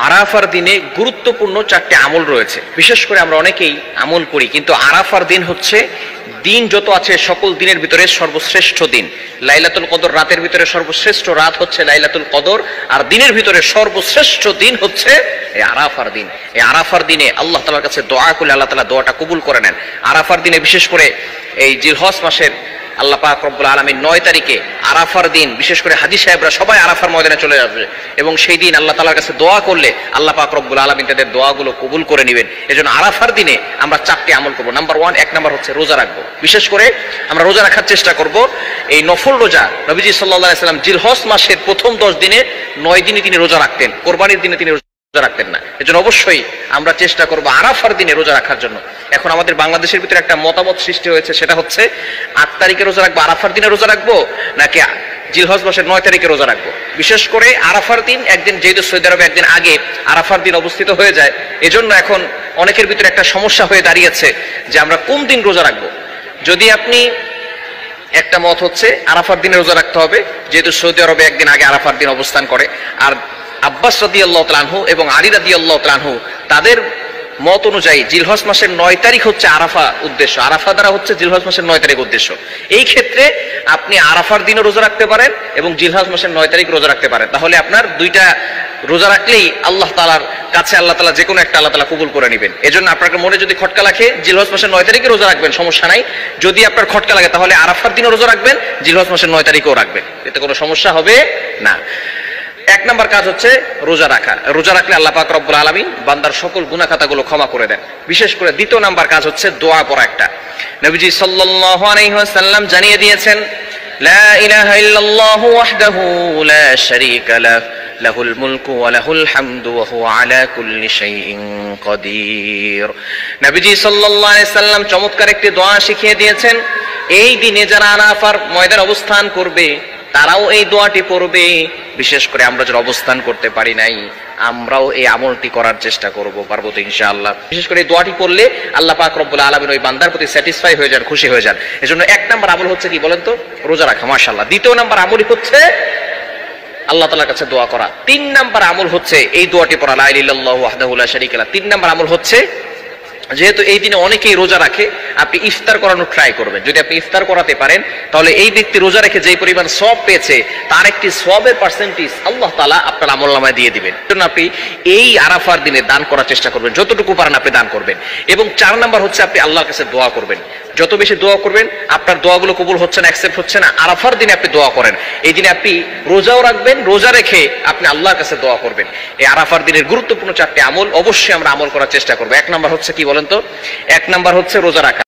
আরাফার দিনে গুরুত্বপূর্ণ চারটি আমল রয়েছে। বিশেষ করে আমরা অনেকেই আমল করি, কিন্তু আরাফার দিন হচ্ছে দিন যত আছে সকল দিনের ভিতরে সর্বশ্রেষ্ঠ দিন। লাইলাতুল কদর রাতের ভিতরে সর্বশ্রেষ্ঠ রাত হচ্ছে লাইলাতুল কদর, আর দিনের ভিতরে সর্বশ্রেষ্ঠ দিন হচ্ছে এই আরাফার দিন। এই আরাফার দিনে আল্লাহ তাআলার কাছে দোয়া করলে আল্লাহ তাআলা দোয়াটা কবুল করে নেন। আরাফার দিনে বিশেষ করে এই জিলহজ মাসের আল্লাহ পাক রব্বুল আলামিন 9 তারিখে আরাফার দিন বিশেষ করে হাজী সাহেবরা সবাই আরাফার ময়দানে চলে যাবে, এবং সেই দিন আল্লাহ তাআলার কাছে দোয়া করলে আল্লাহ পাক রব্বুল আলামিন তাদের দোয়াগুলো কবুল করে নেবেন। এজন্য আরাফার দিনে আমরা 4টি আমল করব। নাম্বার 1, 1 নাম্বার হচ্ছে রোজা রাখবো। বিশেষ করে আমরা রোজা রাখার চেষ্টা করব। এই নফল রোজা নবীজি সাল্লাল্লাহু আলাইহি সাল্লাম জিলহজ মাসের প্রথম 10 দিনে 9 দিনই তিনি রোজা রাখতেন, কোরবানির দিনে তিনি রোজা রাখতেন না। এজন্য অবশ্যই আমরা চেষ্টা করব আরাফার দিনে রোজা রাখার জন্য। এখন আমাদের বাংলাদেশের ভিতরে একটা মতামত সৃষ্টি হয়েছে, সেটা হচ্ছে 8 তারিখে রোজা রাখবো, আরাফার দিনে রোজা রাখবো, নাকি জিলহজ মাসের 9 তারিখে রোজা রাখবো। বিশেষ করে আরাফার দিন একদিন, যেহেতু সৌদি আরবে একদিন আগে আরাফার দিন অবস্থিত হয়ে যায়, এজন্য এখন অনেকের ভিতরে একটা সমস্যা হয়ে দাঁড়িয়েছে যে আমরা কোন দিন রোজা রাখবো। যদি আপনি একটা মত হচ্ছে আরাফার দিনে রোজা রাখতে হবে, যেহেতু সৌদি আরবে একদিন আগে আরাফার দিন অবস্থান করে। আর আব্বাস রাদিয়াল্লাহু তাআলা আনহু এবং আলী রাদিয়াল্লাহু তাআলা আনহু তাদের মত অনুযায়ী জিলহজ মাসের 9 তারিখ হচ্ছে আরাফা উদ্দেশ্য, আরাফা দ্বারা হচ্ছে জিলহজ মাসের 9 তারিখ উদ্দেশ্য। এই ক্ষেত্রে আপনি আরাফার দিনও রোজা রাখতে পারেন এবং জিলহজ মাসের 9 তারিখ রোজা রাখতে পারেন। তাহলে আপনার দুইটা রোজা রাখলেই আল্লাহ তাআলার কাছে আল্লাহ তাআলা যে কোনো একটা আল্লাহ তাআলা কবুল করে নেবেন। এজন্য আপনার মনে যদি খটকা লাগে জিলহজ মাসের 9 তারিখে রোজা রাখবেন, সমস্যা নাই। যদি আপনার খটকা লাগে তাহলে আরাফার দিনও রোজা রাখবেন, জিলহজ মাসের 9 তারিখেও রাখবেন, এতে কোনো সমস্যা হবে না। 1 নাম্বার কাজ হচ্ছে রোজা রাখা। রোজা রাখলে আল্লাহ পাক রব্বুল আলামিন বান্দার সকল গুনাহ খাতাগুলো ক্ষমা করে দেন। বিশেষ করে 2 নাম্বার কাজ হচ্ছে দোয়া পড়া। একটা নবীজি সাল্লাল্লাহু আলাইহি ওয়াসাল্লাম জানিয়ে দিয়েছেন, লা ইলাহা ইল্লাল্লাহু ওয়াহদাহু লা শারীকা লাহু লাহুল মুলকু ওয়া লাহুল হামদু ওয়া হুয়া আলা কুল্লি শাইইন কাদির। নবীজি সাল্লাল্লাহু আলাইহি ওয়াসাল্লাম চমৎকার একটি দোয়া শিখিয়ে দিয়েছেন। এই দিনে যারা আরাফার ময়দানে অবস্থান করবে তারাও এই দোয়াটি পড়বে। বিশেষ করে আমরা যারা অবস্থান করতে পারি নাই, আমরাও এই আমলটি করার চেষ্টা করব, পারবো তো ইনশাআল্লাহ। বিশেষ করে এই দোয়াটি পড়লে আল্লাহ পাক রব্বুল আলামিন ওই বান্দার প্রতি স্যাটিসফাই হয়ে যান, খুশি হয়ে যান। এজন্য 1 নাম্বার আমল হচ্ছে কি বলেন তো? রোজা রাখা, মাশাআল্লাহ। 2 নাম্বার আমলই হচ্ছে আল্লাহ তাআলার কাছে দোয়া করা। 3 নাম্বার আমল হচ্ছে এই দোয়াটি পড়া, লা ইলাহা ইল্লাল্লাহু ওয়াহদাহু লা শারীকা লাহু। 3 নাম্বার আমল হচ্ছে, যেহেতু এই দিনে অনেকেই রোজা রাখে, আপনি ইফতার করানোর ট্রাই করবেন। যদি আপনি ইফতার করাতে পারেন তাহলে এই ব্যক্তি রোজা রেখে যেই পরিমাণ সওয়াব পেয়েছে তার একটি সওয়াবের পার্সেন্টেজ আল্লাহ তাআলা আপনার আমলনামায় দিয়ে দিবেন। এজন্য আপনি এই আরাফার দিনে দান করার চেষ্টা করবেন, যতটুকু পারেন আপনি দান করবেন। এবং 4 নাম্বার হচ্ছে আপনি আল্লাহর কাছে দোয়া করবেন। যত বেশি দোয়া করবেন, আপনার দোয়াগুলো কবুল হচ্ছে না, অ্যাকসেপ্ট হচ্ছে না, আরাফার দিনে আপনি দোয়া করেন। এই দিনে আপনি রোজাও রাখবেন, রোজা রেখে আপনি আল্লাহর কাছে দোয়া করবেন। এই আরাফার দিনের গুরুত্বপূর্ণ 4টি আমল অবশ্যই আমরা আমল করার চেষ্টা করব। 1 নাম্বার হচ্ছে কি বলেন তো? 1 নাম্বার হচ্ছে রোজা রাখা।